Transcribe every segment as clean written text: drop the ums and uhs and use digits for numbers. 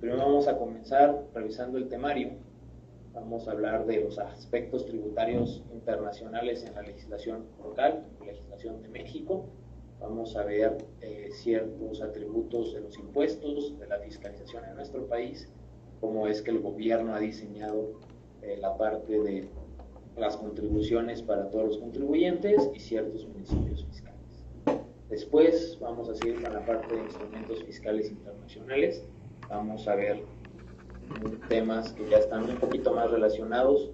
Primero vamos a comenzar revisando el temario. Vamos a hablar de los aspectos tributarios internacionales en la legislación local, legislación de México. Vamos a ver ciertos atributos de los impuestos, de la fiscalización en nuestro país, cómo es que el gobierno ha diseñado la parte de las contribuciones para todos los contribuyentes y ciertos municipios fiscales. Después vamos a seguir con la parte de instrumentos fiscales internacionales. Vamos a ver temas que ya están un poquito más relacionados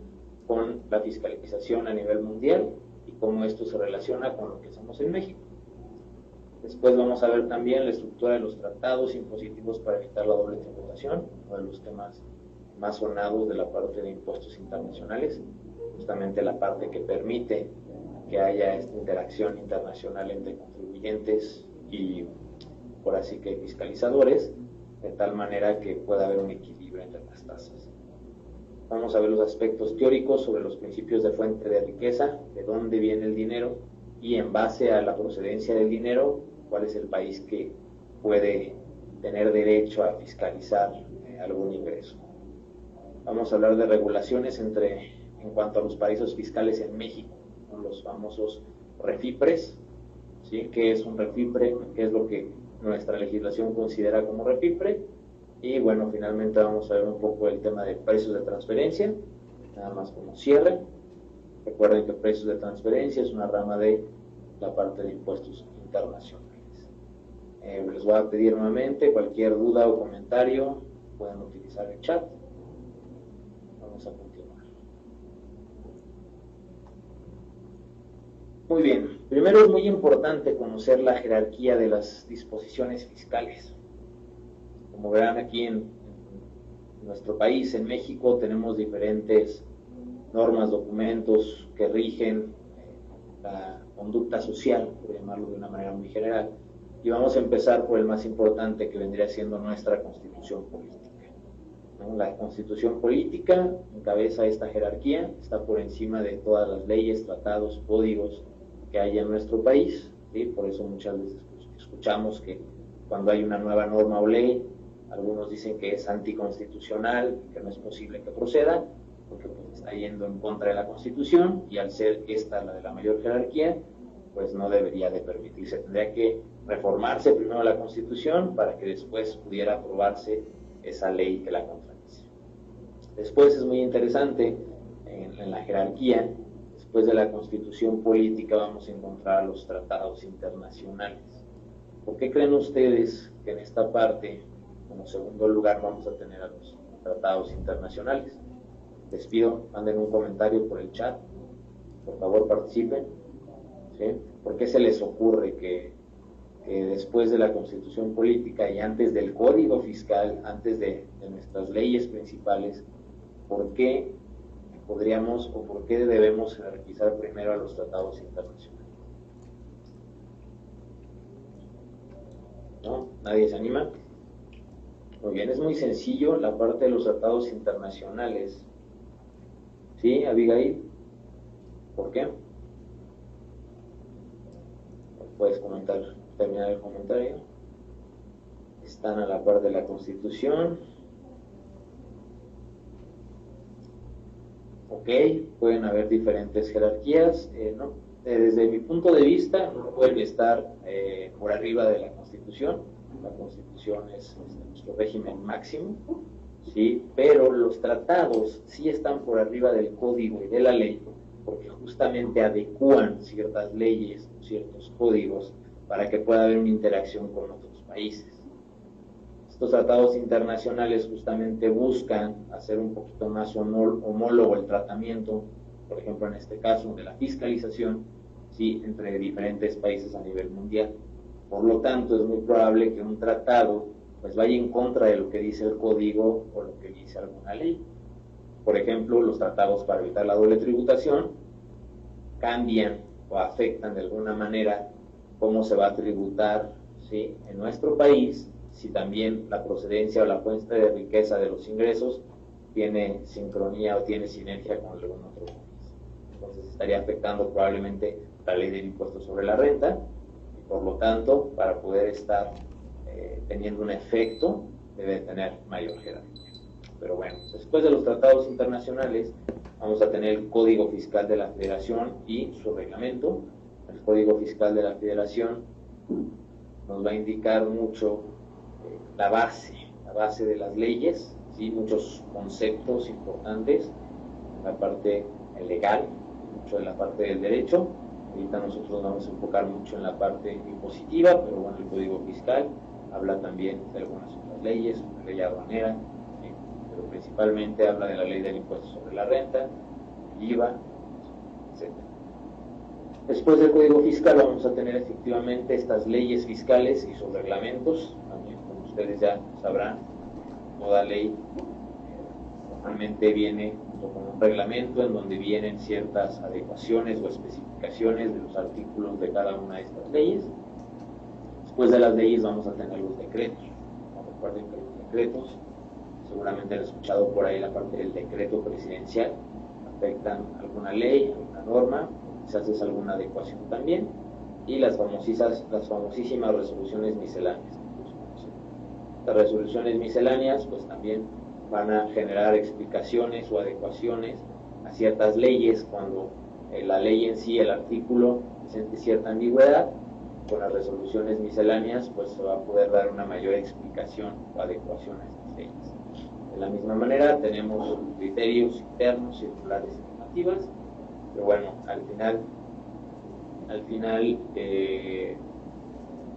con la fiscalización a nivel mundial y cómo esto se relaciona con lo que hacemos en México. Después vamos a ver también la estructura de los tratados impositivos para evitar la doble tributación, uno de los temas más sonados de la parte de impuestos internacionales, justamente la parte que permite que haya esta interacción internacional entre contribuyentes y, por así que, fiscalizadores, de tal manera que pueda haber un equilibrio entre las tasas. Vamos a ver los aspectos teóricos sobre los principios de fuente de riqueza, de dónde viene el dinero y en base a la procedencia del dinero, cuál es el país que puede tener derecho a fiscalizar algún ingreso. Vamos a hablar de regulaciones en cuanto a los paraísos fiscales en México, los famosos refipres, ¿sí? ¿Qué es un refipre? ¿Qué es lo que nuestra legislación considera como refipre? Y bueno, finalmente vamos a ver un poco el tema de precios de transferencia, nada más como cierre. Recuerden que precios de transferencia es una rama de la parte de impuestos internacionales. Les voy a pedir nuevamente cualquier duda o comentario, pueden utilizar el chat. Vamos a continuar. Muy bien, primero es muy importante conocer la jerarquía de las disposiciones fiscales. Como verán aquí en nuestro país, en México, tenemos diferentes normas, documentos que rigen la conducta social, por llamarlo de una manera muy general. Y vamos a empezar por el más importante, que vendría siendo nuestra Constitución Política. La Constitución Política encabeza esta jerarquía, está por encima de todas las leyes, tratados, códigos que hay en nuestro país, ¿sí? Por eso muchas veces escuchamos que cuando hay una nueva norma o ley, algunos dicen que es anticonstitucional, que no es posible que proceda, porque pues, está yendo en contra de la Constitución, y al ser esta la de la mayor jerarquía, pues no debería de permitirse. Tendría que reformarse primero la Constitución para que después pudiera aprobarse esa ley que la contradice. Después es muy interesante, en la jerarquía, después de la Constitución Política vamos a encontrar los tratados internacionales. ¿Por qué creen ustedes que en esta parte, como segundo lugar, vamos a tener a los tratados internacionales? Les pido, manden un comentario por el chat, por favor participen. ¿Sí? ¿Por qué se les ocurre que después de la Constitución Política y antes del Código Fiscal, antes de nuestras leyes principales, por qué podríamos o por qué debemos jerarquizar primero a los tratados internacionales? ¿No? ¿Nadie se anima? Muy bien, es muy sencillo la parte de los tratados internacionales. ¿Sí, Abigail? ¿Por qué? Puedes comentar, terminar el comentario. Están a la par de la Constitución. Ok, pueden haber diferentes jerarquías, ¿no? Desde mi punto de vista, no pueden estar por arriba de la Constitución. La Constitución es nuestro régimen máximo, ¿sí? Pero los tratados sí están por arriba del código y de la ley, porque justamente adecúan ciertas leyes, ciertos códigos, para que pueda haber una interacción con otros países. Estos tratados internacionales justamente buscan hacer un poquito más homólogo el tratamiento, por ejemplo en este caso de la fiscalización, ¿sí? Entre diferentes países a nivel mundial. Por lo tanto, es muy probable que un tratado pues vaya en contra de lo que dice el código o lo que dice alguna ley. Por ejemplo, los tratados para evitar la doble tributación cambian o afectan de alguna manera cómo se va a tributar, ¿sí? En nuestro país, si también la procedencia o la fuente de riqueza de los ingresos tiene sincronía o tiene sinergia con algún otro país. Entonces estaría afectando probablemente la ley del impuesto sobre la renta, y por lo tanto, para poder estar teniendo un efecto, debe tener mayor jerarquía. Pero bueno, después de los tratados internacionales vamos a tener el Código Fiscal de la Federación y su reglamento. El Código Fiscal de la Federación nos va a indicar mucho la base de las leyes, ¿sí? Muchos conceptos importantes en la parte legal, mucho en la parte del derecho. Ahorita nosotros vamos a enfocar mucho en la parte impositiva, pero bueno, el Código Fiscal habla también de algunas otras leyes, la ley aduanera, ¿sí? Pero principalmente habla de la ley del impuesto sobre la renta, el IVA, etc. Después del Código Fiscal vamos a tener efectivamente estas leyes fiscales y sus reglamentos. También, como ustedes ya sabrán, toda ley normalmente viene junto con un reglamento en donde vienen ciertas adecuaciones o especificaciones de los artículos de cada una de estas leyes. Después de las leyes vamos a tener los decretos. No recuerden que los decretos, seguramente han escuchado por ahí la parte del decreto presidencial, afectan alguna ley, alguna norma, quizás es alguna adecuación también, y las famosísimas resoluciones misceláneas. Las resoluciones misceláneas pues también van a generar explicaciones o adecuaciones a ciertas leyes cuando la ley en sí, el artículo, presente cierta ambigüedad. Con las resoluciones misceláneas pues se va a poder dar una mayor explicación o adecuación a estas leyes. De la misma manera tenemos criterios internos, circulares y normativas, pero bueno, al final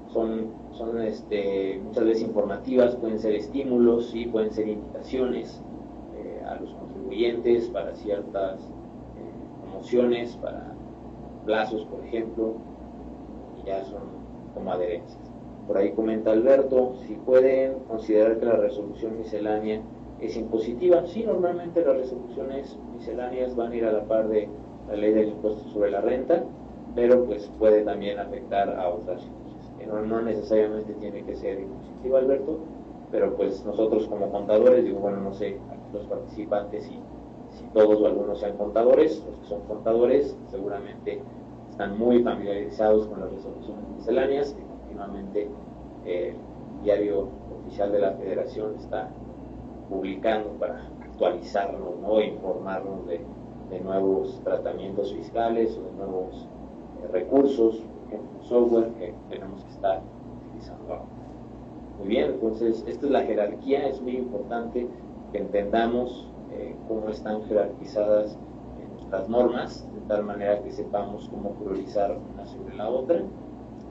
son muchas veces informativas, pueden ser estímulos, ¿sí? Pueden ser invitaciones a los contribuyentes para ciertas promociones, para plazos, por ejemplo, y ya son como adherencias. Por ahí comenta Alberto, si pueden considerar que la resolución miscelánea es impositiva. Sí, normalmente las resoluciones misceláneas van a ir a la par de la ley del impuesto sobre la renta, pero pues puede también afectar a otras cosas. No necesariamente tiene que ser impositiva, Alberto, pero pues nosotros como contadores, digo, bueno, no sé, aquí los participantes, si todos o algunos sean contadores, los que son contadores seguramente están muy familiarizados con las resoluciones misceláneas, que continuamente el diario oficial de la Federación está publicando para actualizarnos, ¿no? Informarnos de nuevos tratamientos fiscales o de nuevos recursos, por ejemplo, software que tenemos que estar utilizando ahora. Muy bien, entonces esta es la jerarquía. Es muy importante que entendamos cómo están jerarquizadas nuestras normas, de tal manera que sepamos cómo priorizar una sobre la otra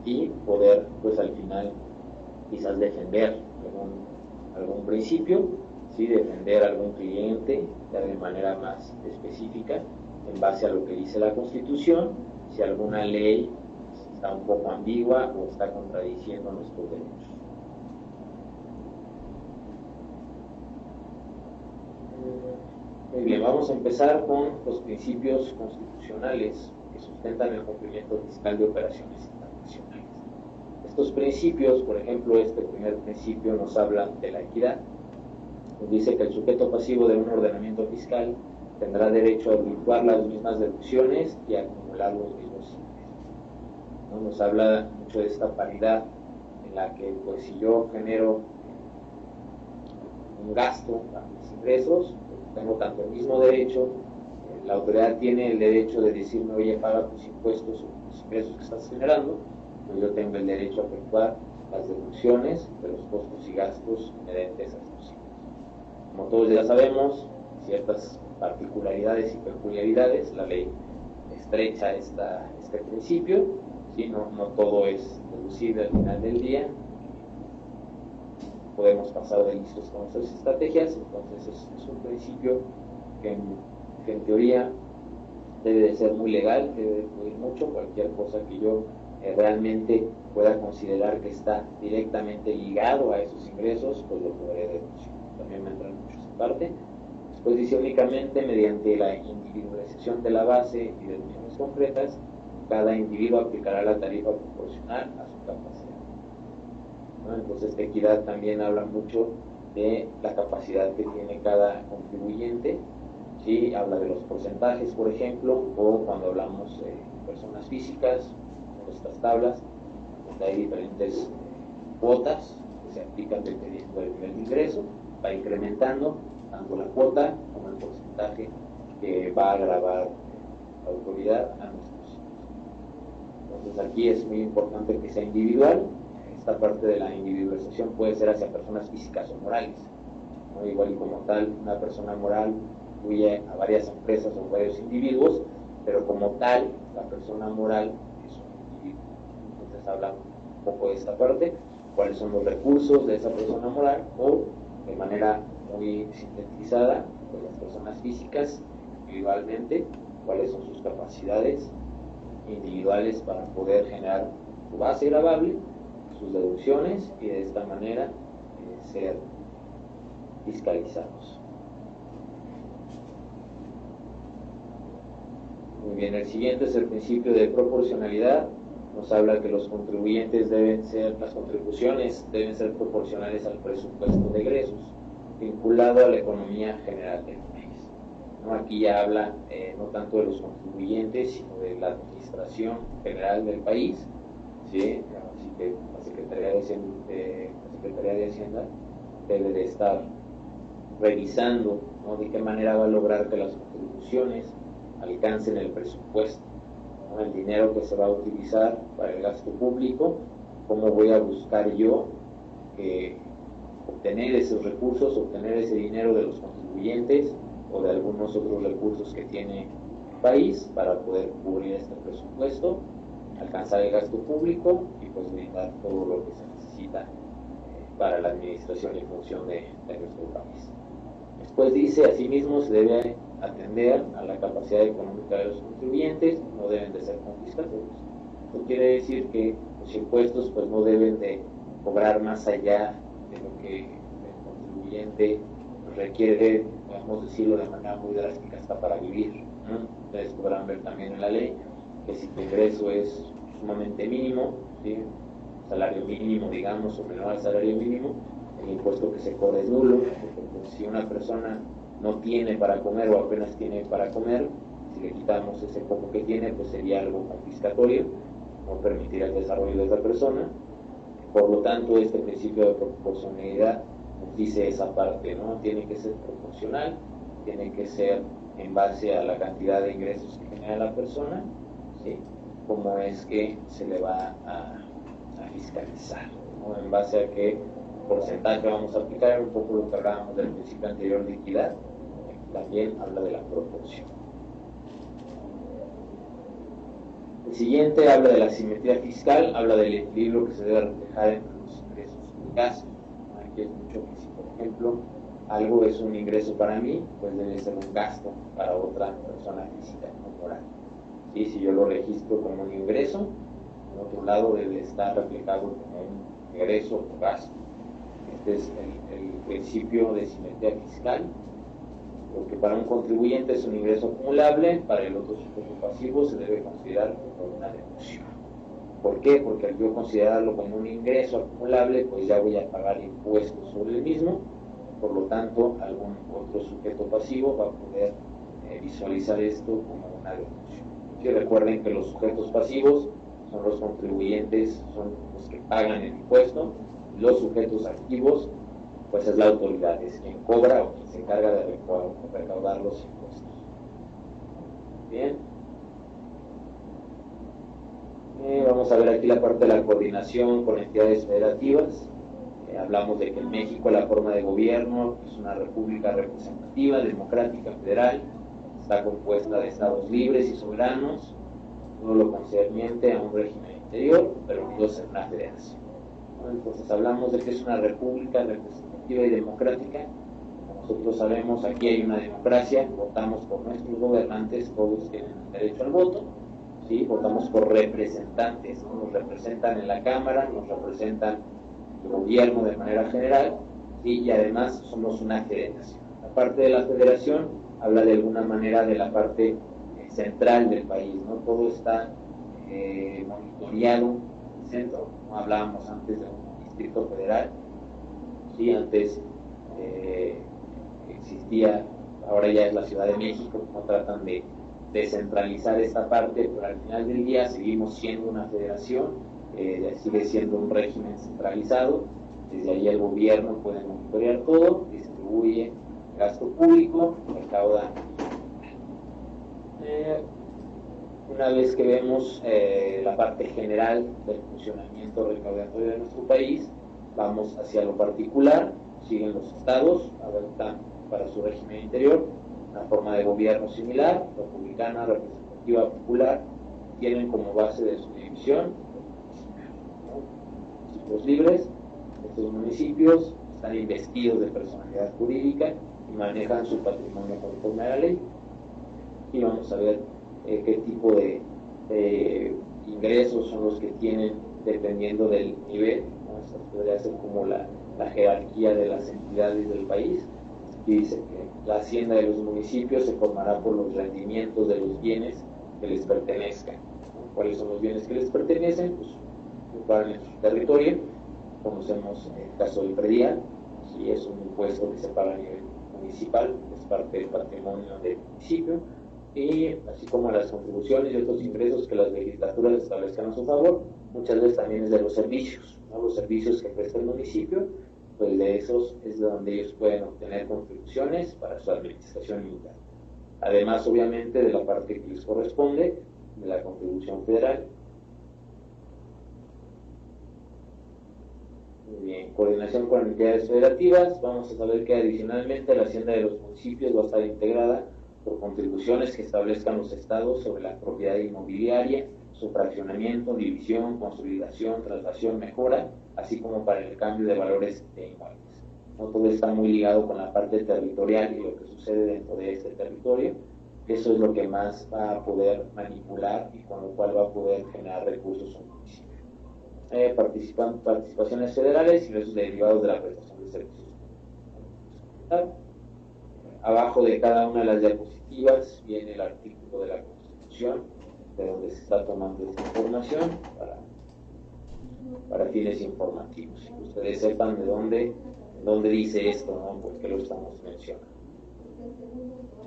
y poder, pues al final, quizás defender algún principio, ¿sí? Defender algún cliente ya de manera más específica en base a lo que dice la Constitución, si alguna ley está un poco ambigua o está contradiciendo nuestros derechos. Muy bien, vamos a empezar con los principios constitucionales que sustentan el cumplimiento fiscal de operaciones internacionales. Estos principios, por ejemplo, este primer principio nos habla de la equidad. Nos dice que el sujeto pasivo de un ordenamiento fiscal tendrá derecho a efectuar las mismas deducciones y a acumular los mismos ingresos, ¿no? Nos habla mucho de esta paridad en la que, pues, si yo genero un gasto a mis ingresos, tengo tanto el mismo derecho, la autoridad tiene el derecho de decirme, oye, paga tus impuestos o tus ingresos que estás generando, pues yo tengo el derecho a efectuar las deducciones de los costos y gastos inherentes a estos ingresos. Como todos ya sabemos, ciertas particularidades y peculiaridades, la ley estrecha este principio, ¿sí? No todo es deducible al final del día, podemos pasar de listos con nuestras estrategias. Entonces es un principio que en teoría debe de ser muy legal, que debe de fluir mucho. Cualquier cosa que yo realmente pueda considerar que está directamente ligado a esos ingresos, pues lo podré deducir. También me entra mucho esa parte. Después dice únicamente mediante la individualización de la base y deducciones concretas, cada individuo aplicará la tarifa proporcional a su capacidad. ¿No? Entonces esta equidad también habla mucho de la capacidad que tiene cada contribuyente, ¿sí? Habla de los porcentajes, por ejemplo, o cuando hablamos de personas físicas, nuestras tablas, donde hay diferentes cuotas que se aplican dependiendo del nivel de ingreso, va incrementando tanto la cuota como el porcentaje que va a gravar la autoridad a nuestros hijos. Entonces aquí es muy importante que sea individual. Esta parte de la individualización puede ser hacia personas físicas o morales, ¿no? Igual y como tal, una persona moral incluye a varias empresas o varios individuos, pero como tal, la persona moral es un individuo. Entonces habla un poco de esta parte, cuáles son los recursos de esa persona moral, o de manera muy sintetizada, de las personas físicas individualmente, cuáles son sus capacidades individuales para poder generar su base gravable, sus deducciones, y de esta manera ser fiscalizados. Muy bien, el siguiente es el principio de proporcionalidad. Nos habla que los contribuyentes las contribuciones deben ser proporcionales al presupuesto de egresos, vinculado a la economía general del país, ¿no? Aquí ya habla no tanto de los contribuyentes, sino de la administración general del país, ¿sí? Así que la Secretaría de Hacienda debe de estar revisando, ¿no?, de qué manera va a lograr que las contribuciones alcancen el presupuesto, ¿no?, el dinero que se va a utilizar para el gasto público, cómo voy a buscar yo obtener esos recursos, obtener ese dinero de los contribuyentes o de algunos otros recursos que tiene el país para poder cubrir este presupuesto, alcanzar el gasto público y pues brindar todo lo que se necesita para la administración y función de nuestro país. Después dice, asimismo, se debe atender a la capacidad económica de los contribuyentes, no deben de ser confiscatorios. Esto quiere decir que los impuestos pues no deben de cobrar más allá de lo que el contribuyente requiere, podemos decirlo de manera muy drástica, hasta para vivir, ¿no? Ustedes podrán ver también en la ley que si tu ingreso es sumamente mínimo, ¿sí?, salario mínimo, digamos, o menor al salario mínimo, el impuesto que se cobra es nulo, porque pues, si una persona no tiene para comer o apenas tiene para comer, si le quitamos ese poco que tiene, pues sería algo confiscatorio, no permitirá el desarrollo de esa persona. Por lo tanto, este principio de proporcionalidad nos dice esa parte, ¿no? Tiene que ser proporcional, tiene que ser en base a la cantidad de ingresos que genera la persona, ¿sí?, cómo es que se le va a fiscalizar, ¿no?, en base a qué porcentaje vamos a aplicar, un poco lo que hablábamos del principio anterior de equidad, también habla de la proporción. El siguiente habla de la simetría fiscal, habla del equilibrio que se debe reflejar entre los ingresos y gastos. Aquí es mucho que si, por ejemplo, algo es un ingreso para mí, pues debe ser un gasto para otra persona física o moral. ¿Sí? Si yo lo registro como un ingreso, por otro lado debe estar reflejado como un ingreso o gasto. Este es el principio de simetría fiscal, porque para un contribuyente es un ingreso acumulable, para el otro sujeto pasivo se debe considerar como una deducción. ¿Por qué? Porque al yo considerarlo como un ingreso acumulable, pues ya voy a pagar impuestos sobre el mismo, por lo tanto algún otro sujeto pasivo va a poder visualizar esto como una deducción. Y recuerden que los sujetos pasivos son los contribuyentes, son los que pagan el impuesto. Los sujetos activos, pues es la autoridad, es quien cobra o quien se encarga de recaudar los impuestos. Bien. Vamos a ver aquí la parte de la coordinación con entidades federativas. Hablamos de que en México la forma de gobierno es una república representativa, democrática, federal, está compuesta de estados libres y soberanos, todo lo concerniente a un régimen interior, pero unidos en una federación. Entonces hablamos de que es una república representativa y democrática. Como nosotros sabemos, aquí hay una democracia, votamos por nuestros gobernantes, todos tienen derecho al voto, ¿sí? Votamos por representantes, ¿no? Nos representan en la Cámara, nos representan el gobierno de manera general, ¿sí? Y además somos una federación. La parte de la federación habla de alguna manera de la parte central del país, ¿no? Todo está monitoreado en el centro. No hablábamos antes de un distrito federal, ¿sí? Antes existía, ahora ya es la Ciudad de México, como tratan de descentralizar esta parte, pero al final del día seguimos siendo una federación, sigue siendo un régimen centralizado, Desde ahí el gobierno puede monitorear todo, distribuye gasto público, recauda. Una vez que vemos la parte general del funcionamiento recaudatorio de nuestro país, vamos hacia lo particular. Siguen los estados, adoptan para su régimen interior una forma de gobierno similar, republicana, representativa, popular. Tienen como base de su división municipios libres. Estos municipios están investidos de personalidad jurídica y manejan su patrimonio conforme a la ley. Y vamos a ver qué tipo de ingresos son los que tienen dependiendo del nivel, ¿no? Esta podría ser como la jerarquía de las entidades del país. Y dice que la hacienda de los municipios se formará por los rendimientos de los bienes que les pertenezcan, ¿no? ¿Cuáles son los bienes que les pertenecen? Pues ocupan en su territorio. Conocemos el caso del predial, si es un impuesto que se paga a nivel municipal, es parte del patrimonio del municipio, y así como las contribuciones y otros ingresos que las legislaturas establezcan a su favor, muchas veces también es de los servicios, ¿no? Los servicios que presta el municipio, pues de esos es de donde ellos pueden obtener contribuciones para su administración interna. Además, obviamente, de la parte que les corresponde, de la contribución federal. Muy bien, coordinación con entidades federativas. Vamos a saber que adicionalmente la hacienda de los municipios va a estar integrada por contribuciones que establezcan los estados sobre la propiedad inmobiliaria, su fraccionamiento, división, consolidación, traslación, mejora, así como para el cambio de valores de inmuebles. No todo está muy ligado con la parte territorial y lo que sucede dentro de este territorio. Eso es lo que más va a poder manipular y con lo cual va a poder generar recursos en el municipio. Participaciones federales, ingresos derivados de la prestación de servicios. Abajo de cada una de las diapositivas viene el artículo de la Constitución, de donde se está tomando esta información para fines informativos. Que ustedes sepan de dónde dice esto, ¿no? ¿Por qué lo estamos mencionando?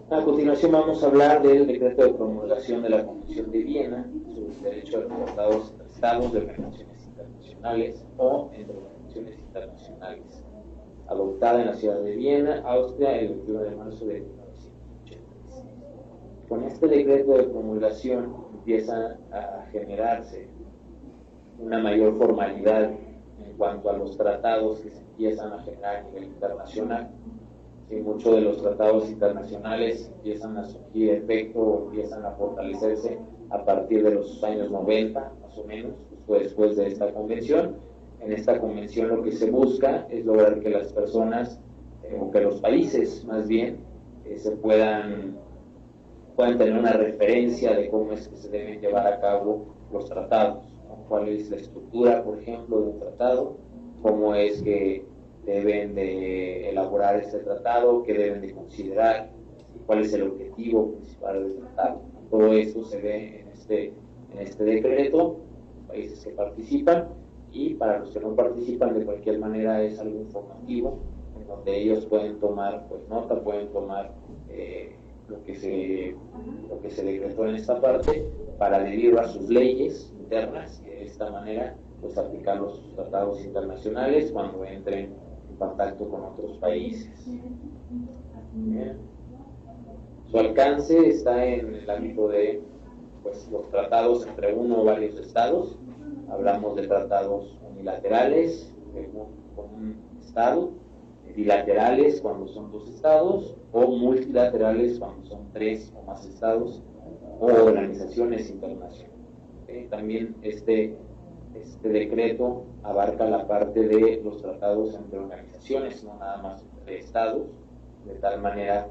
A continuación vamos a hablar del decreto de promulgación de la Convención de Viena sobre el derecho de los tratados entre estados de organizaciones internacionales o entre organizaciones internacionales, adoptada en la ciudad de Viena, Austria, el 21 de marzo de 1986. Con este decreto de promulgación empieza a generarse una mayor formalidad en cuanto a los tratados que se empiezan a generar a nivel internacional. Y muchos de los tratados internacionales empiezan a surgir efecto o empiezan a fortalecerse a partir de los años 90, más o menos, justo después de esta convención. En esta convención lo que se busca es lograr que las personas, o que los países más bien, se puedan tener una referencia de cómo es que se deben llevar a cabo los tratados, ¿no? Cuál es la estructura, por ejemplo, de un tratado, cómo es que deben de elaborar este tratado, qué deben de considerar, cuál es el objetivo principal del tratado. Todo esto se ve en este decreto, países que participan, y para los que no participan de cualquier manera es algo informativo, en donde ellos pueden tomar nota, pueden tomar lo que se decretó en esta parte para adherirlo a sus leyes internas y de esta manera pues aplicar los tratados internacionales cuando entren en contacto con otros países. Bien. Su alcance está en el ámbito de los tratados entre uno o varios estados. Hablamos de tratados unilaterales con un estado, bilaterales cuando son dos estados, o multilaterales cuando son tres o más estados o organizaciones internacionales. También este decreto abarca la parte de los tratados entre organizaciones, no nada más entre estados, de tal manera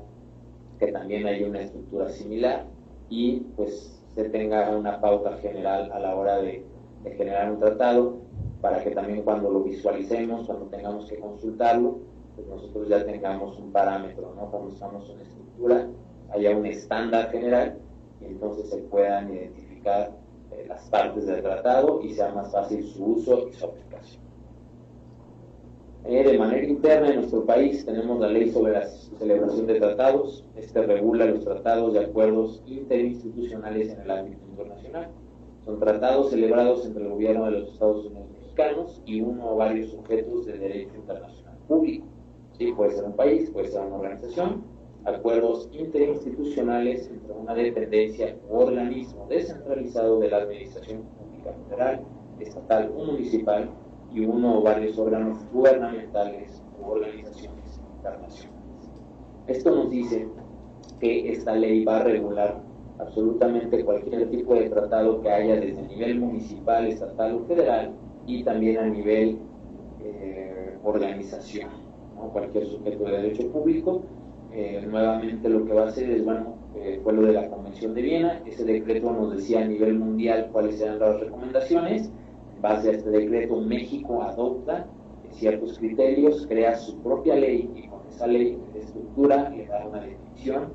que también hay una estructura similar y pues se tenga una pauta general a la hora de generar un tratado, para que también cuando lo visualicemos, cuando tengamos que consultarlo, pues nosotros ya tengamos un parámetro, ¿no? Cuando usamos una estructura, haya un estándar general y entonces se puedan identificar las partes del tratado y sea más fácil su uso y su aplicación. De manera interna en nuestro país tenemos la ley sobre la celebración de tratados. Este regula los tratados y acuerdos interinstitucionales en el ámbito internacional. Son tratados celebrados entre el gobierno de los Estados Unidos mexicanos y uno o varios sujetos de derecho internacional público. ¿Sí? Puede ser un país, puede ser una organización, acuerdos interinstitucionales entre una dependencia u organismo descentralizado de la administración pública federal, estatal o municipal y uno o varios órganos gubernamentales u organizaciones internacionales. Esto nos dice que esta ley va a regular absolutamente cualquier tipo de tratado que haya desde el nivel municipal, estatal o federal y también a nivel organización, ¿no? Cualquier sujeto de derecho público. Nuevamente lo que va a hacer es, fue lo de la Convención de Viena. Ese decreto nos decía a nivel mundial cuáles eran las recomendaciones. En base a este decreto, México adopta ciertos criterios, crea su propia ley y con esa ley de estructura le da una definición,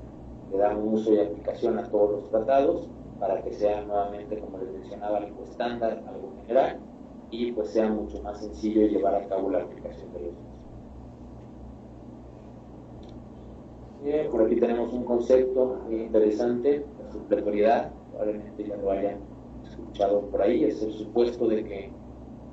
le da un uso y aplicación a todos los tratados para que sea nuevamente, como les mencionaba, algo estándar, algo general y pues sea mucho más sencillo llevar a cabo la aplicación de los mismos. Bien, por aquí tenemos un concepto muy interesante, la supletoriedad, probablemente ya lo hayan escuchado por ahí. Es el supuesto de que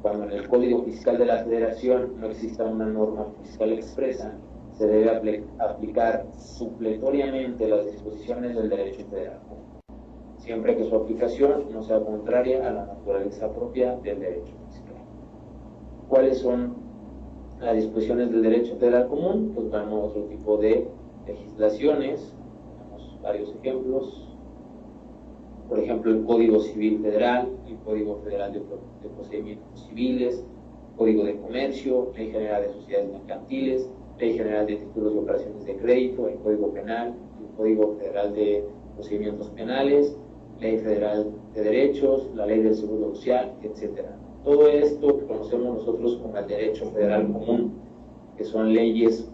cuando en el Código Fiscal de la Federación no exista una norma fiscal expresa, se debe aplicar supletoriamente las disposiciones del derecho federal, siempre que su aplicación no sea contraria a la naturaleza propia del derecho fiscal. ¿Cuáles son las disposiciones del derecho federal común? Pues vemos otro tipo de legislaciones, tenemos varios ejemplos. Por ejemplo, el Código Civil Federal, el Código Federal de Procedimientos Civiles, Código de Comercio, Ley General de Sociedades Mercantiles, Ley General de Títulos y Operaciones de Crédito, el Código Penal, el Código Federal de Procedimientos Penales, Ley Federal de Derechos, la Ley del Seguro Social, etc. Todo esto que conocemos nosotros como el derecho federal común, que son leyes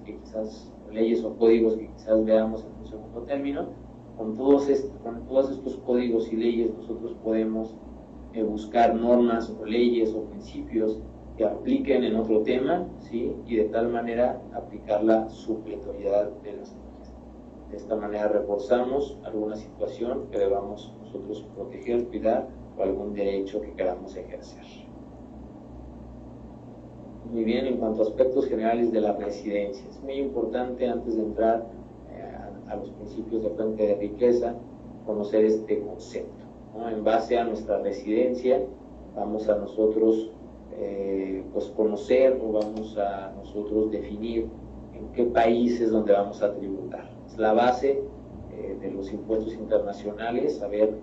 o códigos que quizás veamos en un segundo término. Con todos estos códigos y leyes nosotros podemos buscar normas o leyes o principios que apliquen en otro tema, ¿sí? Y de tal manera aplicar la supletoriedad de las leyes. De esta manera reforzamos alguna situación que debamos nosotros proteger, cuidar o algún derecho que queramos ejercer. Muy bien, en cuanto a aspectos generales de la residencia, es muy importante antes de entrar a los principios de fuente de riqueza, conocer este concepto, ¿no? En base a nuestra residencia vamos a nosotros pues conocer o vamos a nosotros definir en qué país es donde vamos a tributar. Es la base de los impuestos internacionales, saber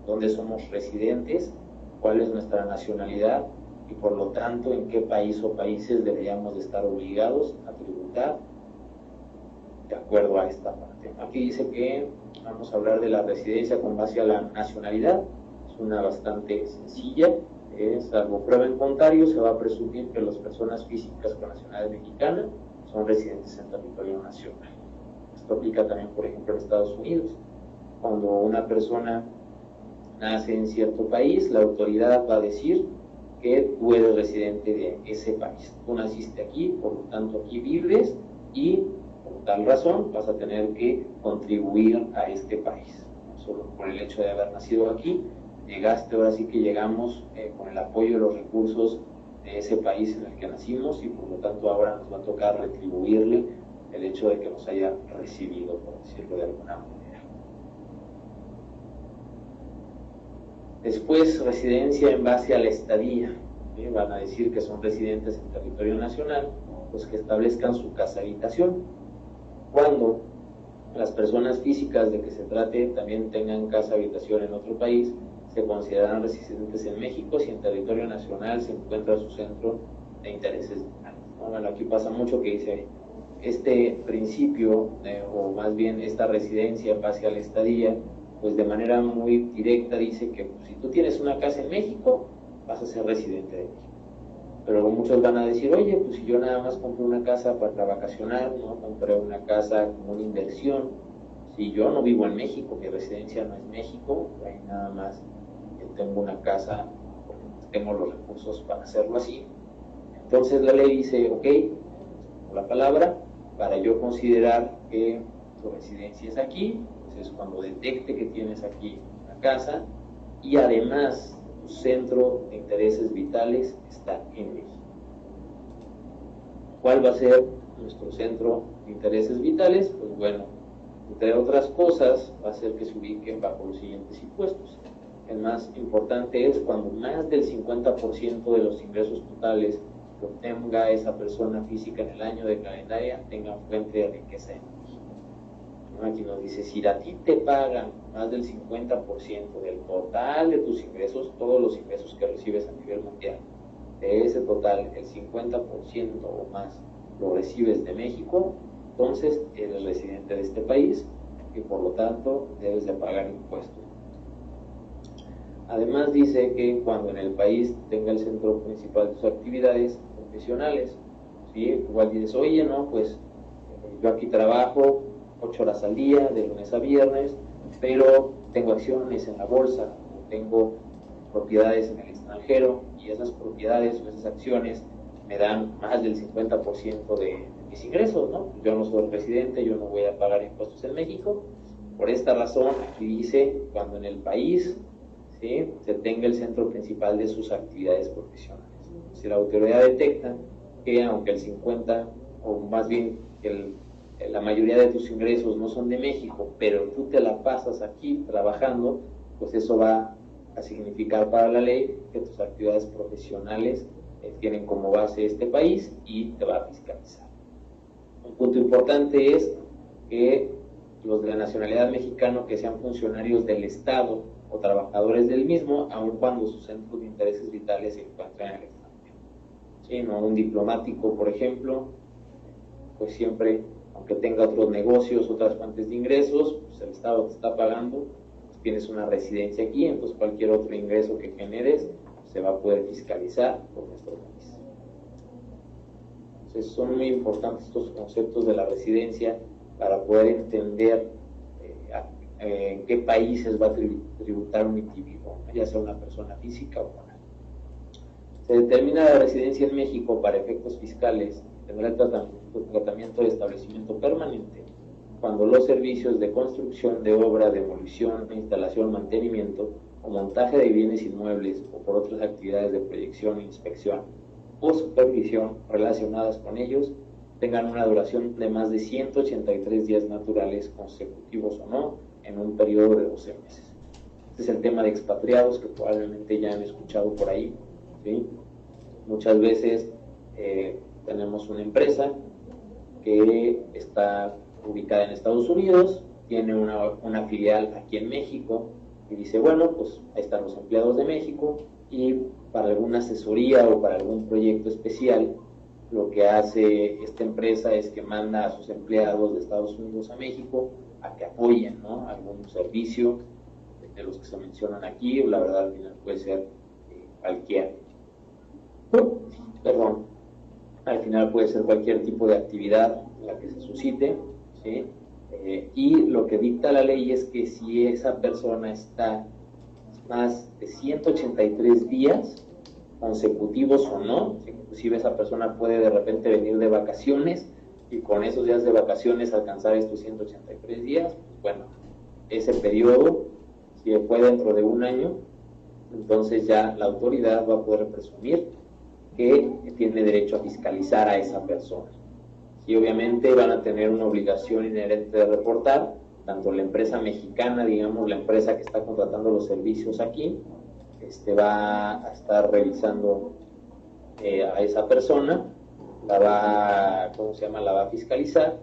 dónde somos residentes, cuál es nuestra nacionalidad y por lo tanto en qué país o países deberíamos de estar obligados a tributar de acuerdo a esta parte. Aquí dice que vamos a hablar de la residencia con base a la nacionalidad. Es una bastante sencilla. Salvo prueba en contrario, se va a presumir que las personas físicas con nacionalidad mexicana son residentes en territorio nacional. Esto aplica también, por ejemplo, en Estados Unidos. Cuando una persona nace en cierto país, la autoridad va a decir que tú eres residente de ese país. Tú naciste aquí, por lo tanto aquí vives y por tal razón vas a tener que contribuir a este país. No solo por el hecho de haber nacido aquí, llegaste, ahora sí que llegamos con el apoyo de los recursos de ese país en el que nacimos y por lo tanto ahora nos va a tocar retribuirle el hecho de que nos haya recibido, por decirlo de alguna manera. Después, residencia en base a la estadía. Van a decir que son residentes en territorio nacional, pues que establezcan su casa habitación. Cuando las personas físicas de que se trate también tengan casa habitación en otro país, se considerarán residentes en México si en territorio nacional se encuentra su centro de intereses vitales. Bueno, aquí pasa mucho que dice, este principio, o más bien esta residencia en base a la estadía, pues de manera muy directa dice que pues, si tú tienes una casa en México, vas a ser residente de México. Pero muchos van a decir, oye, pues si yo nada más compré una casa para vacacionar, ¿no? Compré una casa como una inversión, si yo no vivo en México, mi residencia no es México, ahí nada más yo tengo una casa, tengo los recursos para hacerlo así. Entonces la ley dice, ok, por la palabra, para yo considerar que tu residencia es aquí, pues es cuando detecte que tienes aquí una casa y además su centro de intereses vitales está en México. ¿Cuál va a ser nuestro centro de intereses vitales? Pues bueno, entre otras cosas, va a ser que se ubiquen bajo los siguientes impuestos. El más importante es cuando más del 50% de los ingresos totales que obtenga esa persona física en el año de calendaria tengan fuente de riqueza en México. Aquí nos dice, si a ti te pagan más del 50% del total de tus ingresos, todos los ingresos que recibes a nivel mundial, de ese total, el 50% o más lo recibes de México, entonces eres residente de este país y por lo tanto debes de pagar impuestos. Además dice que cuando en el país tenga el centro principal de sus actividades profesionales, ¿sí? Igual dices, oye, no, pues yo aquí trabajo 8 horas al día, de lunes a viernes, pero tengo acciones en la bolsa, tengo propiedades en el extranjero y esas propiedades o esas acciones me dan más del 50% de mis ingresos, ¿no? Yo no soy residente, yo no voy a pagar impuestos en México. Por esta razón, aquí dice, cuando en el país, ¿sí?, se tenga el centro principal de sus actividades profesionales. Si la autoridad detecta que aunque el 50, o más bien la mayoría de tus ingresos no son de México, pero tú te la pasas aquí trabajando, pues eso va a significar para la ley que tus actividades profesionales tienen como base este país y te va a fiscalizar. Un punto importante es que los de la nacionalidad mexicana que sean funcionarios del Estado o trabajadores del mismo, aun cuando sus centros de intereses vitales se encuentran en el extranjero. ¿Sí? ¿No? Un diplomático, por ejemplo, pues siempre, aunque tenga otros negocios, otras fuentes de ingresos, pues el Estado te está pagando, pues tienes una residencia aquí, entonces cualquier otro ingreso que generes se va a poder fiscalizar por nuestro país. Entonces son muy importantes estos conceptos de la residencia para poder entender en qué países va a tributar un individuo, ya sea una persona física o moral. Se determina la residencia en México para efectos fiscales, tendrá el tratamiento de establecimiento permanente cuando los servicios de construcción de obra, demolición, instalación, mantenimiento o montaje de bienes inmuebles o por otras actividades de proyección, inspección o supervisión relacionadas con ellos tengan una duración de más de 183 días naturales consecutivos o no en un periodo de 12 meses. Este es el tema de expatriados que probablemente ya han escuchado por ahí, ¿sí? Muchas veces tenemos una empresa que está ubicada en Estados Unidos, tiene una filial aquí en México y dice, bueno, pues ahí están los empleados de México y para alguna asesoría o para algún proyecto especial, lo que hace esta empresa es que manda a sus empleados de Estados Unidos a México a que apoyen, ¿no?, algún servicio de los que se mencionan aquí, o la verdad al final puede ser cualquier, al final puede ser cualquier tipo de actividad en la que se suscite, ¿sí? Y lo que dicta la ley es que si esa persona está más de 183 días consecutivos o no, inclusive esa persona puede de repente venir de vacaciones y con esos días de vacaciones alcanzar estos 183 días, pues bueno, ese periodo, si fue dentro de un año, entonces ya la autoridad va a poder presumir que tiene derecho a fiscalizar a esa persona. Y obviamente van a tener una obligación inherente de reportar, tanto la empresa mexicana, digamos, la empresa que está contratando los servicios aquí, va a estar revisando a esa persona, la va a fiscalizar,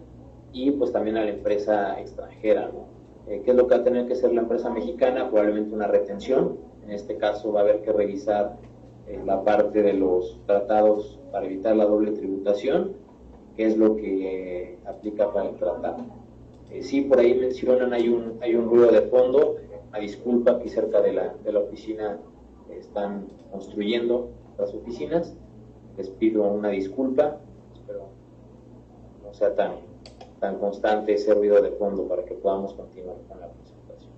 y pues también a la empresa extranjera, ¿no? ¿Qué es lo que va a tener que hacer la empresa mexicana? Probablemente una retención. En este caso va a haber que revisar la parte de los tratados para evitar la doble tributación, que es lo que aplica para el tratado. Sí, por ahí mencionan, hay un ruido de fondo, una disculpa, aquí cerca de la oficina están construyendo las oficinas, les pido una disculpa, espero no sea tan constante ese ruido de fondo para que podamos continuar con la presentación.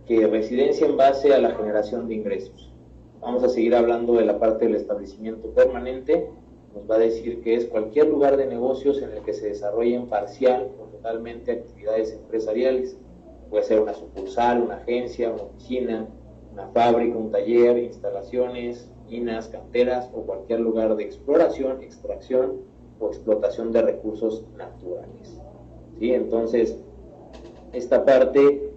Que residencia en base a la generación de ingresos. Vamos a seguir hablando de la parte del establecimiento permanente. Nos va a decir que es cualquier lugar de negocios en el que se desarrollen parcial o totalmente actividades empresariales puede ser una sucursal, una agencia, una oficina, una fábrica, un taller, instalaciones, minas, canteras o cualquier lugar de exploración, extracción o explotación de recursos naturales. ¿Sí? Entonces, esta parte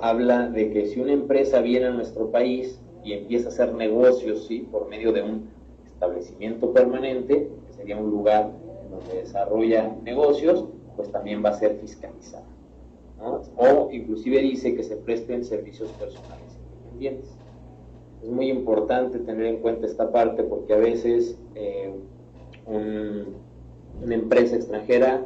habla de que si una empresa viene a nuestro país y empieza a hacer negocios, ¿sí?, por medio de un establecimiento permanente, que sería un lugar donde desarrolla negocios, pues también va a ser fiscalizada, ¿no? O inclusive dice que se presten servicios personales independientes. Es muy importante tener en cuenta esta parte porque a veces una empresa extranjera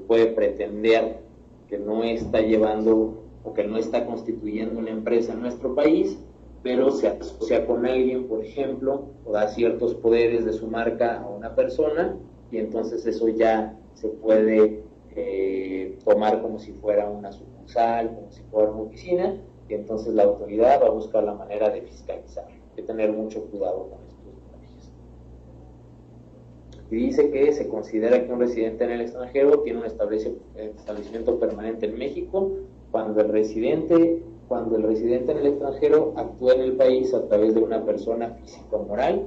puede pretender que no está llevando o que no está constituyendo una empresa en nuestro país, pero se asocia con alguien, por ejemplo, o da ciertos poderes de su marca a una persona, y entonces eso ya se puede tomar como si fuera una sucursal, como si fuera una oficina, y entonces la autoridad va a buscar la manera de fiscalizar. Hay que tener mucho cuidado con estos detalles. Y dice que se considera que un residente en el extranjero tiene un establecimiento permanente en México cuando el residente en el extranjero actúa en el país a través de una persona física o moral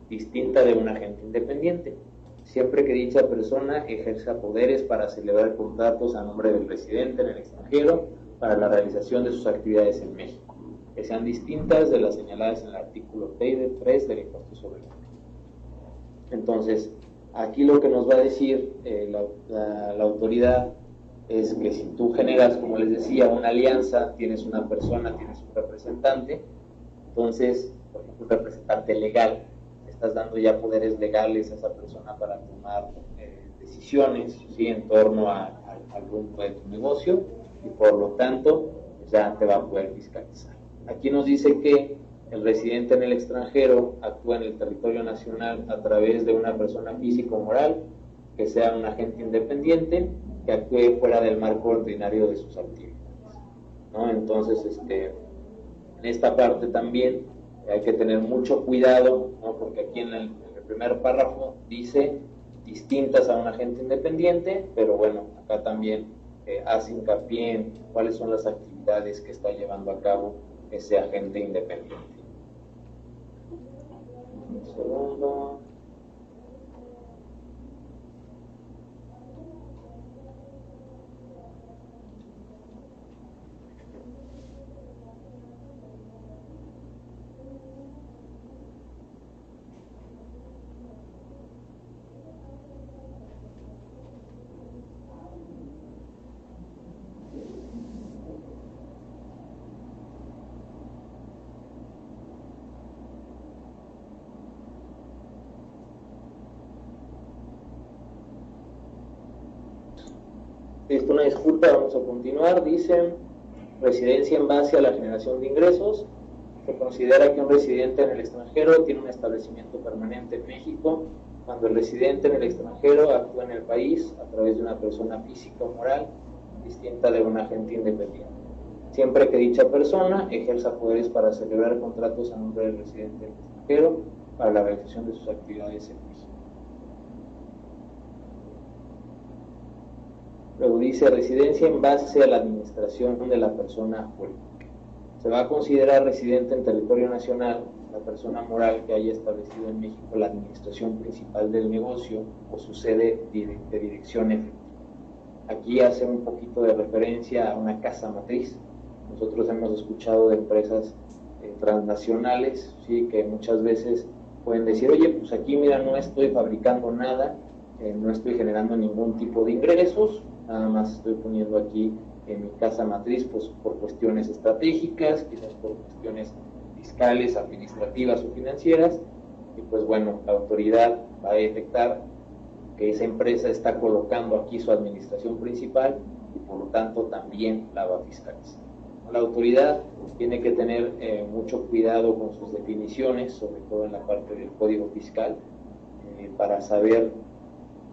distinta de un agente independiente, siempre que dicha persona ejerza poderes para celebrar contratos a nombre del residente en el extranjero para la realización de sus actividades en México, que sean distintas de las señaladas en el artículo 3 del impuesto sobre la renta. Entonces, aquí lo que nos va a decir la autoridad es que si tú generas, como les decía, una alianza, tienes una persona, tienes un representante, entonces, por ejemplo, un representante legal, estás dando ya poderes legales a esa persona para tomar decisiones, ¿sí?, en torno al rumbo de tu negocio, y por lo tanto ya te va a poder fiscalizar. Aquí nos dice que el residente en el extranjero actúa en el territorio nacional a través de una persona física o moral, que sea un agente independiente, que actúe fuera del marco ordinario de sus actividades, ¿no? Entonces, en esta parte también hay que tener mucho cuidado, ¿no?, porque aquí en el primer párrafo dice distintas a un agente independiente, pero bueno, acá también hace hincapié en cuáles son las actividades que está llevando a cabo ese agente independiente. Un segundo. Esto, una disculpa, vamos a continuar. Dice: residencia en base a la generación de ingresos. Se considera que un residente en el extranjero tiene un establecimiento permanente en México cuando el residente en el extranjero actúa en el país a través de una persona física o moral distinta de un agente independiente, siempre que dicha persona ejerza poderes para celebrar contratos a nombre del residente del extranjero para la realización de sus actividades en México. Luego dice: residencia en base a la administración de la persona jurídica. Se va a considerar residente en territorio nacional la persona moral que haya establecido en México la administración principal del negocio o su sede de dirección efectiva. Aquí hace un poquito de referencia a una casa matriz. Nosotros hemos escuchado de empresas transnacionales, ¿sí?, que muchas veces pueden decir: oye, pues aquí mira, no estoy fabricando nada, no estoy generando ningún tipo de ingresos, nada más estoy poniendo aquí en mi casa matriz, pues por cuestiones estratégicas, quizás por cuestiones fiscales, administrativas o financieras, y pues bueno, la autoridad va a detectar que esa empresa está colocando aquí su administración principal y por lo tanto también la va a fiscalizar. La autoridad tiene que tener mucho cuidado con sus definiciones, sobre todo en la parte del código fiscal, para saber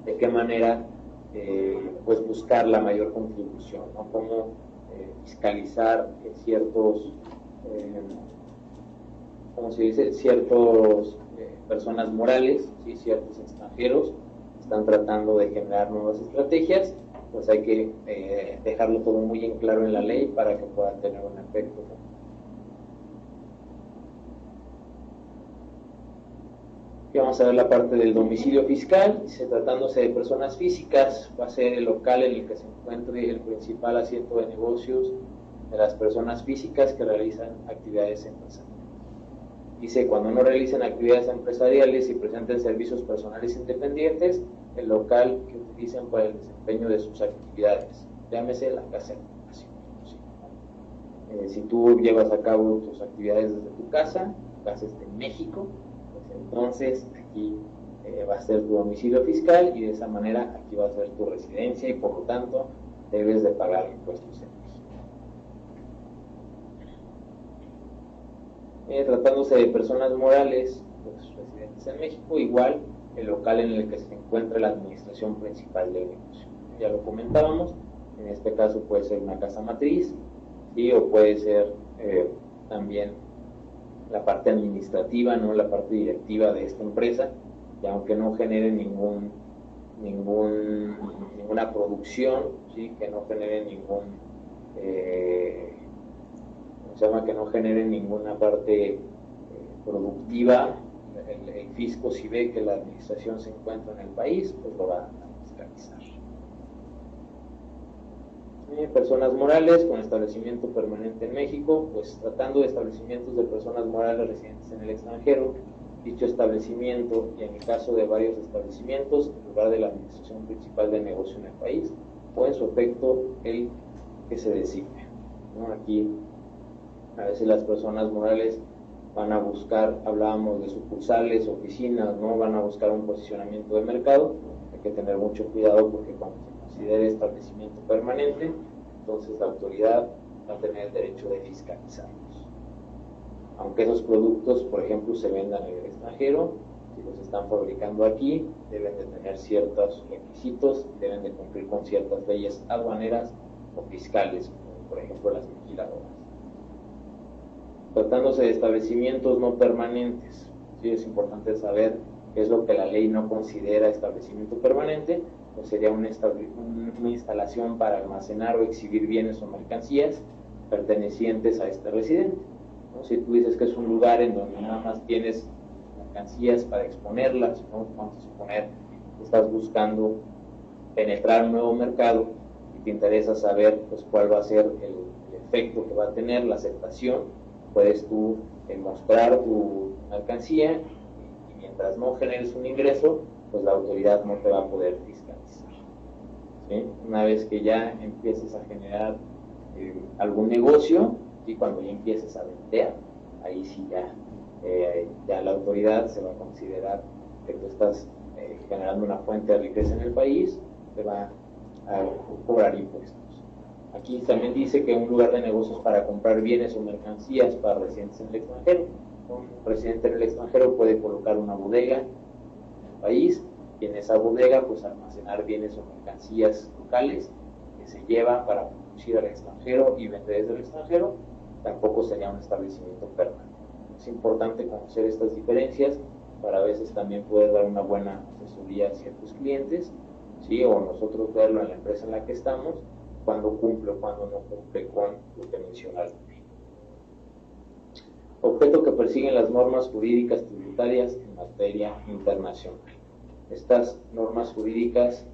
de qué manera pues buscar la mayor contribución, ¿no? Cómo fiscalizar ciertos, ¿cómo se dice?, ciertos personas morales, ¿sí?, ciertos extranjeros están tratando de generar nuevas estrategias, pues hay que dejarlo todo muy en claro en la ley para que pueda tener un efecto, ¿no? Aquí vamos a ver la parte del domicilio fiscal. Tratándose de personas físicas, va a ser el local en el que se encuentre el principal asiento de negocios de las personas físicas que realizan actividades empresariales. Dice, cuando no realicen actividades empresariales y presenten servicios personales independientes, el local que utilicen para el desempeño de sus actividades, llámese la casa de ocupación. Si tú llevas a cabo tus actividades desde tu casa está en México, pues entonces aquí va a ser tu domicilio fiscal y de esa manera aquí va a ser tu residencia y por lo tanto debes de pagar impuestos en México. Tratándose de personas morales, pues residentes en México, igual el local en el que se encuentra la administración principal del negocio. Ya lo comentábamos, en este caso puede ser una casa matriz, ¿sí? O puede ser también la parte administrativa, ¿no? La parte directiva de esta empresa, y aunque no genere ninguna producción, ¿sí? Que no genere que no genere ninguna parte productiva, el fisco, si ve que la administración se encuentra en el país, pues lo va a fiscalizar. Personas morales con establecimiento permanente en México, pues tratando de establecimientos de personas morales residentes en el extranjero, dicho establecimiento, y en el caso de varios establecimientos, en lugar de la administración principal del negocio en el país, o en su efecto el que se designe, ¿no? Aquí a veces las personas morales van a buscar, hablábamos de sucursales, oficinas, ¿no? Van a buscar un posicionamiento de mercado. Hay que tener mucho cuidado porque cuando se considere establecimiento permanente, entonces la autoridad va a tener el derecho de fiscalizarlos. Aunque esos productos, por ejemplo, se vendan en el extranjero, si los están fabricando aquí, deben de tener ciertos requisitos, deben de cumplir con ciertas leyes aduaneras o fiscales, como por ejemplo las maquiladoras. Tratándose de establecimientos no permanentes, ¿sí? Es importante saber qué es lo que la ley no considera establecimiento permanente, pues sería una instalación para almacenar o exhibir bienes o mercancías pertenecientes a este residente, ¿no? Si tú dices que es un lugar en donde nada más tienes mercancías para exponerlas, ¿no? Vamos a suponer que estás buscando penetrar un nuevo mercado y te interesa saber pues cuál va a ser el efecto que va a tener la aceptación. Puedes tú mostrar tu mercancía y mientras no generes un ingreso, pues la autoridad no te va a poder fiscalizar, ¿sí? Una vez que ya empieces a generar algún negocio, y cuando ya empieces a vender, ahí sí ya la autoridad se va a considerar que tú estás generando una fuente de riqueza en el país, te va a cobrar impuestos. Aquí también dice que un lugar de negocios para comprar bienes o mercancías para residentes en el extranjero. Un residente en el extranjero puede colocar una bodega en el país y en esa bodega pues almacenar bienes o mercancías locales que se lleva para producir al extranjero y vender desde el extranjero. Tampoco sería un establecimiento permanente. Es importante conocer estas diferencias para a veces también poder dar una buena asesoría a ciertos clientes, ¿sí? O nosotros verlo en la empresa en la que estamos, cuando cumple o cuando no cumple con lo que menciona la ley. Objeto que persiguen las normas jurídicas tributarias en materia internacional. Estas normas jurídicas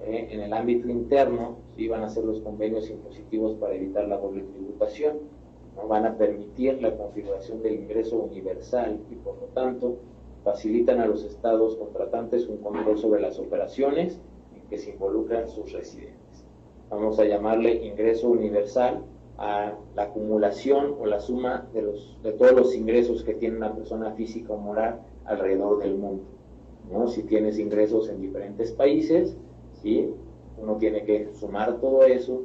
en el ámbito interno, ¿sí? Van a ser los convenios impositivos para evitar la doble tributación, ¿no? Van a permitir la configuración del ingreso universal y por lo tanto facilitan a los estados contratantes un control sobre las operaciones en que se involucran sus residentes. Vamos a llamarle ingreso universal a la acumulación o la suma de todos los ingresos que tiene una persona física o moral alrededor del mundo, ¿no? Si tienes ingresos en diferentes países, ¿sí? Uno tiene que sumar todo eso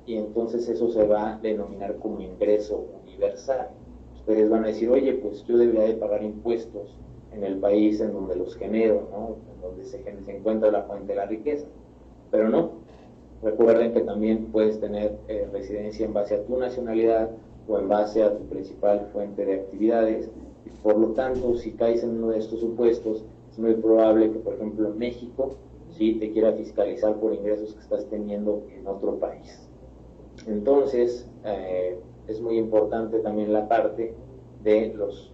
y entonces eso se va a denominar como ingreso universal. Ustedes van a decir, oye, pues yo debería de pagar impuestos en el país en donde los genero, ¿no? En donde se encuentra la fuente de la riqueza, pero no. Recuerden que también puedes tener residencia en base a tu nacionalidad o en base a tu principal fuente de actividades. Y por lo tanto, si caes en uno de estos supuestos, es muy probable que, por ejemplo, en México, si te quiera fiscalizar por ingresos que estás teniendo en otro país. Entonces, es muy importante también la parte de los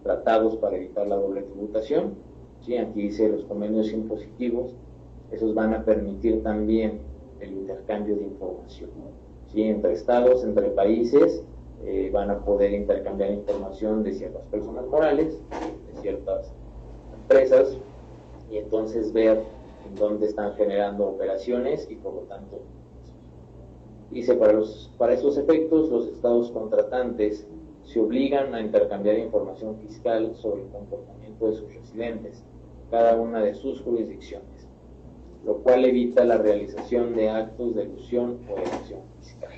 tratados para evitar la doble tributación. ¿Sí? Aquí dice los convenios impositivos, esos van a permitir también el intercambio de información. ¿Sí? Entre estados, entre países, van a poder intercambiar información de ciertas personas morales, de ciertas empresas, y entonces ver en dónde están generando operaciones y por lo tanto, dice, para estos efectos, los estados contratantes se obligan a intercambiar información fiscal sobre el comportamiento de sus residentes, cada una de sus jurisdicciones, lo cual evita la realización de actos de elusión o evasión fiscal.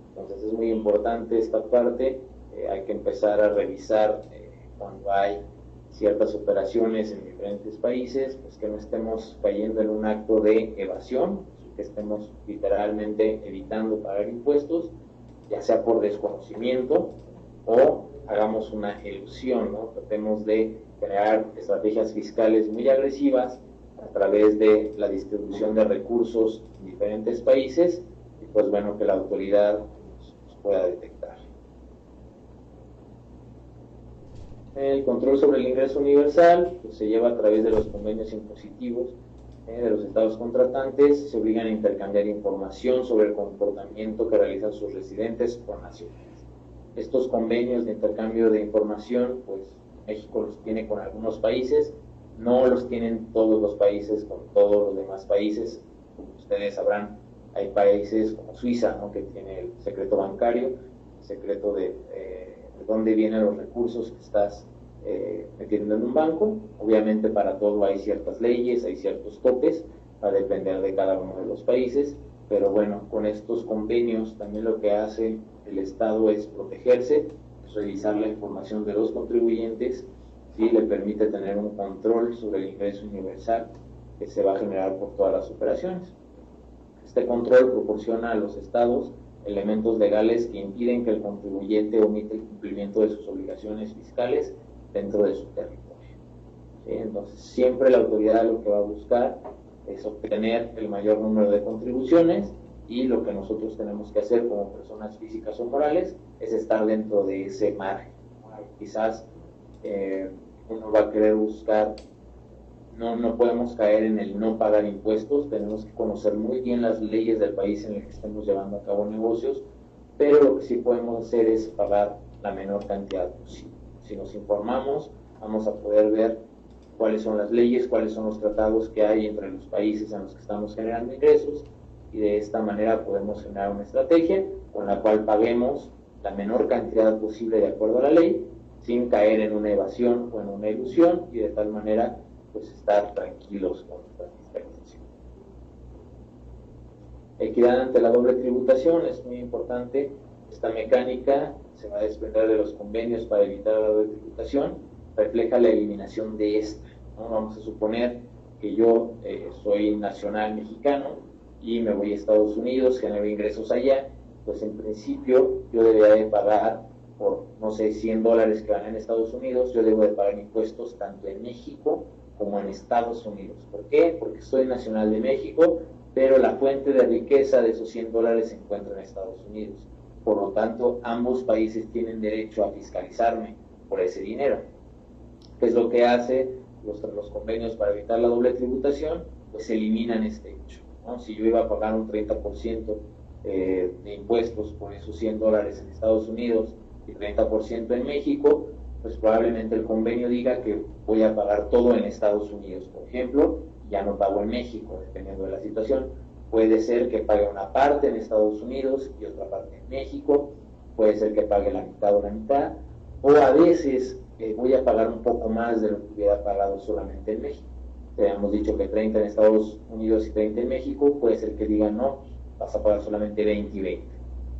Entonces es muy importante esta parte, hay que empezar a revisar cuando hay ciertas operaciones en diferentes países, pues que no estemos cayendo en un acto de evasión, que estemos literalmente evitando pagar impuestos, ya sea por desconocimiento o hagamos una elusión, ¿no? Tratemos de crear estrategias fiscales muy agresivas a través de la distribución de recursos en diferentes países y pues bueno, que la autoridad nos pueda detectar. El control sobre el ingreso universal pues, se lleva a través de los convenios impositivos de los estados contratantes. Se obligan a intercambiar información sobre el comportamiento que realizan sus residentes con nacionales. Estos convenios de intercambio de información, pues México los tiene con algunos países, no los tienen todos los países con todos los demás países. Como ustedes sabrán, hay países como Suiza, ¿no? Que tiene el secreto bancario, el secreto de dónde vienen los recursos que estás metiendo en un banco. Obviamente para todo hay ciertas leyes, hay ciertos topes, va a depender de cada uno de los países, pero bueno, con estos convenios también lo que hace el Estado es protegerse, es revisar la información de los contribuyentes, ¿sí? Le permite tener un control sobre el ingreso universal que se va a generar por todas las operaciones. Este control proporciona a los estados elementos legales que impiden que el contribuyente omita el cumplimiento de sus obligaciones fiscales dentro de su territorio. ¿Sí? Entonces, siempre la autoridad lo que va a buscar es obtener el mayor número de contribuciones y lo que nosotros tenemos que hacer como personas físicas o morales es estar dentro de ese margen. Quizás uno va a querer buscar, no podemos caer en el no pagar impuestos, tenemos que conocer muy bien las leyes del país en el que estemos llevando a cabo negocios, pero lo que sí podemos hacer es pagar la menor cantidad posible. Si nos informamos, vamos a poder ver cuáles son las leyes, cuáles son los tratados que hay entre los países en los que estamos generando ingresos, y de esta manera podemos generar una estrategia con la cual paguemos la menor cantidad posible de acuerdo a la ley, sin caer en una evasión o en una ilusión, y de tal manera pues estar tranquilos con nuestra fiscalización. Equidad ante la doble tributación es muy importante. Esta mecánica se va a desprender de los convenios para evitar la doble tributación, refleja la eliminación de esta, ¿no? Vamos a suponer que yo soy nacional mexicano y me voy a Estados Unidos, genero ingresos allá, pues en principio yo debería de pagar por, no sé, $100 que gané en Estados Unidos, yo debo de pagar impuestos tanto en México como en Estados Unidos. ¿Por qué? Porque soy nacional de México, pero la fuente de riqueza de esos $100 se encuentra en Estados Unidos. Por lo tanto, ambos países tienen derecho a fiscalizarme por ese dinero. ¿Qué es lo que hace los convenios para evitar la doble tributación? Pues eliminan este hecho, ¿no? Si yo iba a pagar un 30% de impuestos por esos $100 en Estados Unidos y 30% en México, pues probablemente el convenio diga que voy a pagar todo en Estados Unidos, por ejemplo, ya no pago en México, dependiendo de la situación. Puede ser que pague una parte en Estados Unidos y otra parte en México, puede ser que pague la mitad o la mitad, o a veces voy a pagar un poco más de lo que hubiera pagado solamente en México. Habíamos dicho que 30 en Estados Unidos y 30 en México, puede ser que digan no, vas a pagar solamente 20 y 20.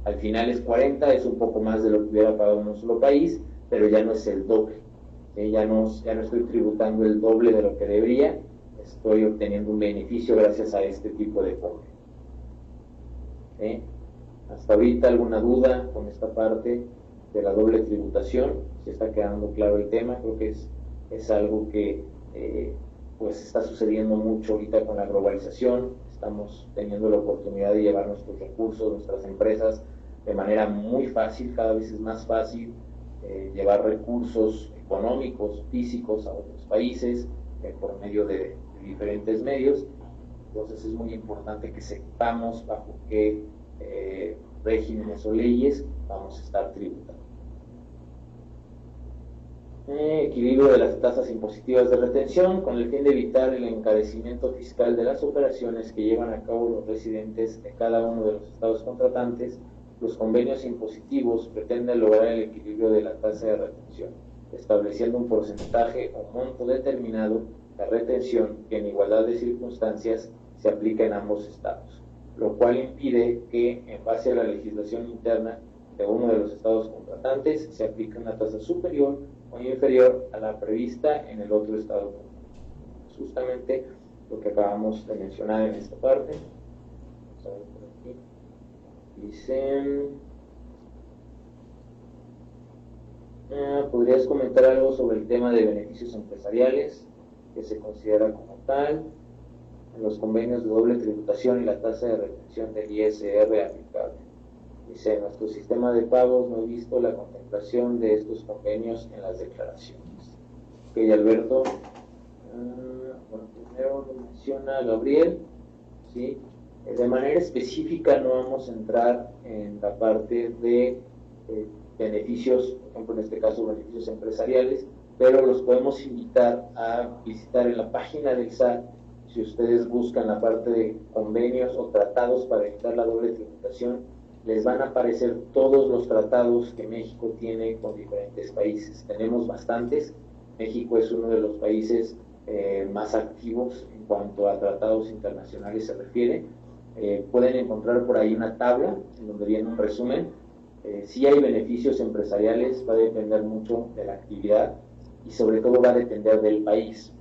Al final es 40, es un poco más de lo que hubiera pagado en un solo país, pero ya no es el doble. Ya no estoy tributando el doble de lo que debería, estoy obteniendo un beneficio gracias a este tipo de convenio. Hasta ahorita, ¿alguna duda con esta parte de la doble tributación? Si está quedando claro el tema, creo que es algo que pues está sucediendo mucho ahorita con la globalización. Estamos teniendo la oportunidad de llevar nuestros recursos, nuestras empresas de manera muy fácil, cada vez es más fácil llevar recursos económicos, físicos a otros países por medio de diferentes medios. Entonces es muy importante que sepamos bajo qué regímenes o leyes vamos a estar tributando. Equilibrio de las tasas impositivas de retención con el fin de evitar el encarecimiento fiscal de las operaciones que llevan a cabo los residentes de cada uno de los estados contratantes. Los convenios impositivos pretenden lograr el equilibrio de la tasa de retención, estableciendo un porcentaje o monto determinado de retención que en igualdad de circunstancias se aplica en ambos estados, lo cual impide que, en base a la legislación interna de uno de los estados contratantes, se aplique una tasa superior o inferior a la prevista en el otro estado. Es justamente lo que acabamos de mencionar en esta parte. Vamos a ver por aquí. Dicen, ¿podrías comentar algo sobre el tema de beneficios empresariales que se considera como tal en los convenios de doble tributación y la tasa de retención del ISR aplicable? Dice, en nuestro sistema de pagos no he visto la contemplación de estos convenios en las declaraciones. Ok, Alberto. Bueno, primero lo menciona Gabriel, ¿sí? De manera específica no vamos a entrar en la parte de beneficios, por ejemplo en este caso beneficios empresariales, pero los podemos invitar a visitar en la página del SAT. Si ustedes buscan la parte de convenios o tratados para evitar la doble tributación, les van a aparecer todos los tratados que México tiene con diferentes países. Tenemos bastantes. México es uno de los países más activos en cuanto a tratados internacionales se refiere. Pueden encontrar por ahí una tabla en donde viene un resumen. Si hay beneficios empresariales, va a depender mucho de la actividad y sobre todo va a depender del país.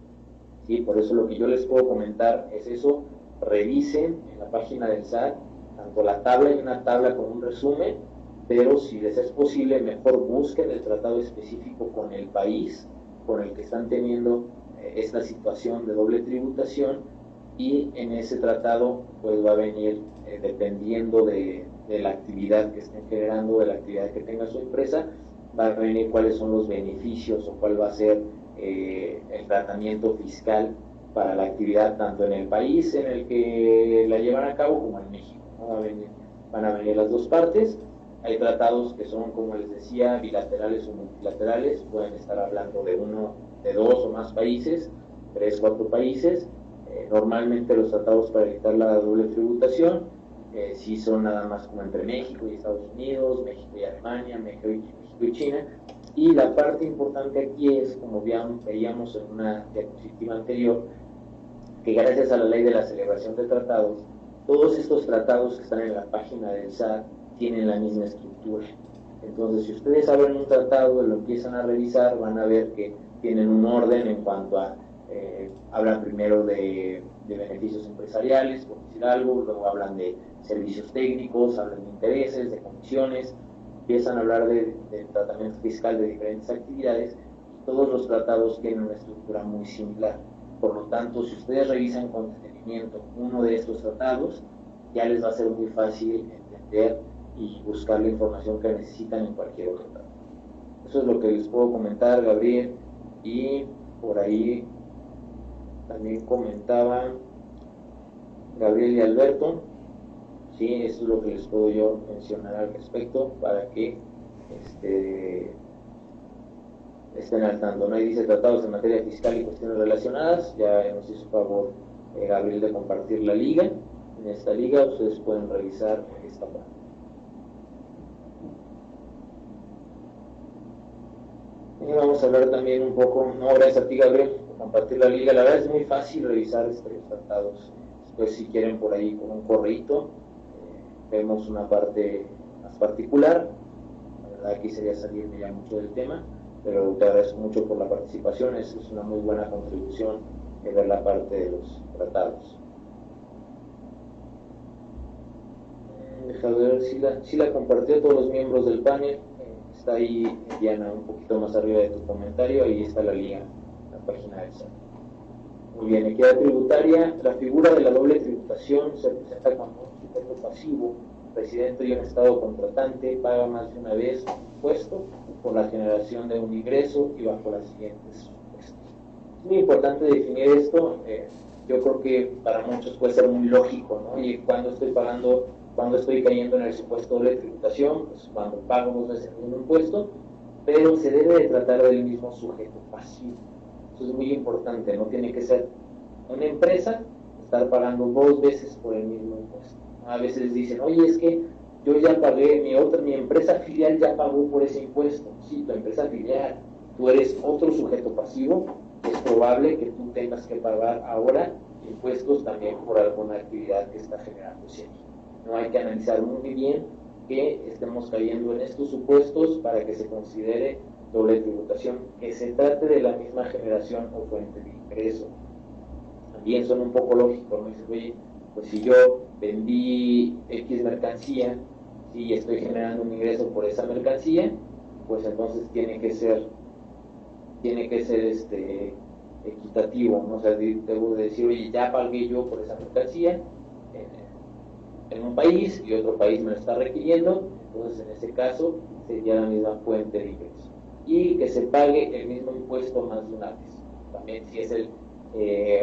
¿Sí? Por eso lo que yo les puedo comentar es eso. Revisen en la página del SAT tanto la tabla y una tabla con un resumen, pero si les es posible, mejor busquen el tratado específico con el país con el que están teniendo esta situación de doble tributación, y en ese tratado pues va a venir dependiendo de la actividad que estén generando, de la actividad que tenga su empresa, va a venir cuáles son los beneficios o cuál va a ser el tratamiento fiscal para la actividad tanto en el país en el que la llevan a cabo como en México. Van a venir las dos partes. Hay tratados que son, como les decía, bilaterales o multilaterales, pueden estar hablando de uno, de dos o más países, 3, 4 países. Normalmente los tratados para evitar la doble tributación sí son nada más como entre México y Estados Unidos, México y Alemania, México y China. Y la parte importante aquí es, como veíamos en una diapositiva anterior, que gracias a la ley de la celebración de tratados, todos estos tratados que están en la página del SAT tienen la misma estructura. Entonces, si ustedes abren un tratado y lo empiezan a revisar, van a ver que tienen un orden en cuanto a, hablan primero de beneficios empresariales, por decir algo, luego hablan de servicios técnicos, hablan de intereses, de comisiones, empiezan a hablar de tratamiento fiscal de diferentes actividades, y todos los tratados tienen una estructura muy similar. Por lo tanto, si ustedes revisan con detenimiento uno de estos tratados, ya les va a ser muy fácil entender y buscar la información que necesitan en cualquier otro tratado. Eso es lo que les puedo comentar, Gabriel. Y por ahí también comentaban Gabriel y Alberto. Sí, eso es lo que les puedo yo mencionar al respecto para que estén al tanto, ¿no? Y dice tratados en materia fiscal y cuestiones relacionadas. Ya nos hizo favor Gabriel de compartir la liga. En esta liga ustedes pueden revisar esta parte. Y vamos a hablar también un poco, no, gracias a ti, Gabriel, por compartir la liga. La verdad es muy fácil revisar los tratados. Después, si quieren, por ahí con un correíto, vemos una parte más particular. La verdad aquí sería salirme ya mucho del tema, pero te agradezco mucho por la participación. Es una muy buena contribución ver la parte de los tratados. Deja ver si la compartió a todos los miembros del panel. Está ahí, Diana, un poquito más arriba de tu comentario. Ahí está la liga, la página del SAT. Muy bien, equidad tributaria. La figura de la doble tributación se presenta cuando un sujeto pasivo, residente de un estado contratante, paga más de una vez un impuesto por la generación de un ingreso y bajo las siguientes supuestos. Es muy importante definir esto. Yo creo que para muchos puede ser muy lógico, ¿no? Y cuando estoy pagando, cuando estoy cayendo en el supuesto de doble tributación, pues cuando pago dos veces el mismo impuesto, pero se debe de tratar del mismo sujeto pasivo. Eso es muy importante, no tiene que ser una empresa estar pagando dos veces por el mismo impuesto. A veces dicen, oye, es que yo ya pagué, mi empresa filial ya pagó por ese impuesto. Sí, tu empresa filial, tú eres otro sujeto pasivo, es probable que tú tengas que pagar ahora impuestos también por alguna actividad que está generando ese. No hay que analizar muy bien que estemos cayendo en estos supuestos para que se considere doble tributación, que se trate de la misma generación o fuente de ingreso. También son un poco lógicos, ¿no? Dices, oye, pues si yo vendí X mercancía y estoy generando un ingreso por esa mercancía, pues entonces tiene que ser equitativo, ¿no? O sea, debo decir, oye, ya pagué yo por esa mercancía en un país y otro país me lo está requiriendo, entonces en ese caso sería la misma fuente de ingreso. Y que se pague el mismo impuesto más de una vez. También si es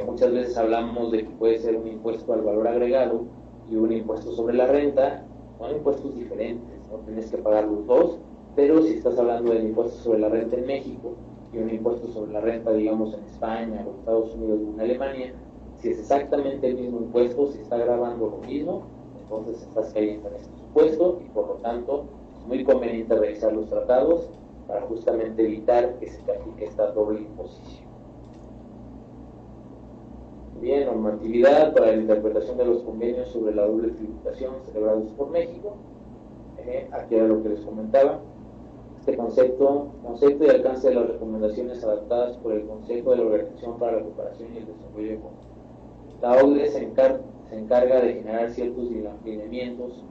muchas veces hablamos de que puede ser un impuesto al valor agregado y un impuesto sobre la renta, son impuestos diferentes, no tienes que pagar los dos, pero si estás hablando del impuesto sobre la renta en México y un impuesto sobre la renta, digamos, en España o Estados Unidos o en Alemania, si es exactamente el mismo impuesto, si está grabando lo mismo, entonces estás cayendo en este supuesto y por lo tanto es muy conveniente revisar los tratados para justamente evitar que se te aplique esta doble imposición. Bien, normatividad para la interpretación de los convenios sobre la doble tributación celebrados por México. Aquí era lo que les comentaba. Este concepto y alcance de las recomendaciones adaptadas por el Consejo de la Organización para la Cooperación y el Desarrollo Económico. La OCDE se encarga de generar ciertos lineamientos,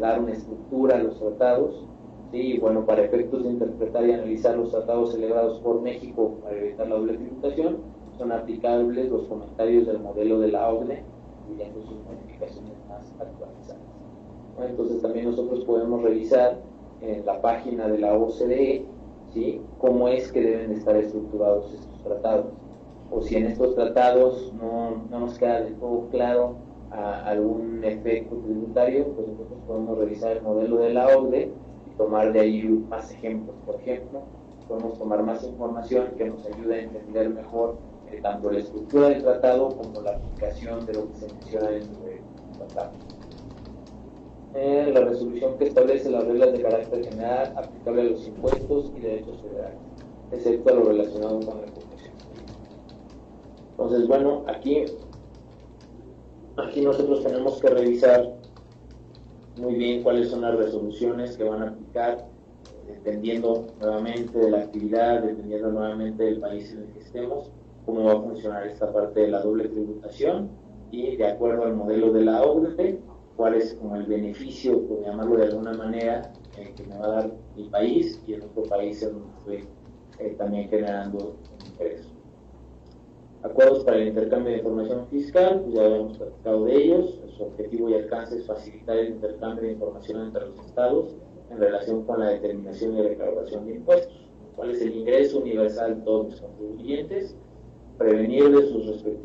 dar una estructura a los tratados, ¿sí? Y bueno, para efectos de interpretar y analizar los tratados celebrados por México para evitar la doble tributación, son aplicables los comentarios del modelo de la OCDE, incluyendo sus modificaciones más actualizadas. Bueno, entonces también nosotros podemos revisar en la página de la OCDE, ¿sí?, cómo es que deben de estar estructurados estos tratados. O si en estos tratados no nos queda del todo claro algún efecto tributario, pues nosotros podemos revisar el modelo de la OCDE y tomar de ahí más ejemplos. Por ejemplo, podemos tomar más información que nos ayude a entender mejor tanto la estructura del tratado como la aplicación de lo que se menciona dentro del tratado. La resolución que establece las reglas de carácter general aplicable a los impuestos y derechos federales, excepto a lo relacionado con la comercio. Entonces, bueno, aquí nosotros tenemos que revisar muy bien cuáles son las resoluciones que van a aplicar, dependiendo nuevamente de la actividad, dependiendo nuevamente del país en el que estemos, cómo va a funcionar esta parte de la doble tributación y de acuerdo al modelo de la OCDE, cuál es como el beneficio, por llamarlo de alguna manera, que me va a dar mi país y el otro país en donde estoy también generando ingresos. Acuerdos para el intercambio de información fiscal, pues ya habíamos platicado de ellos. Su objetivo y alcance es facilitar el intercambio de información entre los estados en relación con la determinación y recaudación de impuestos. ¿Cuál es el ingreso universal de todos los contribuyentes? Prevenir de sus respectivos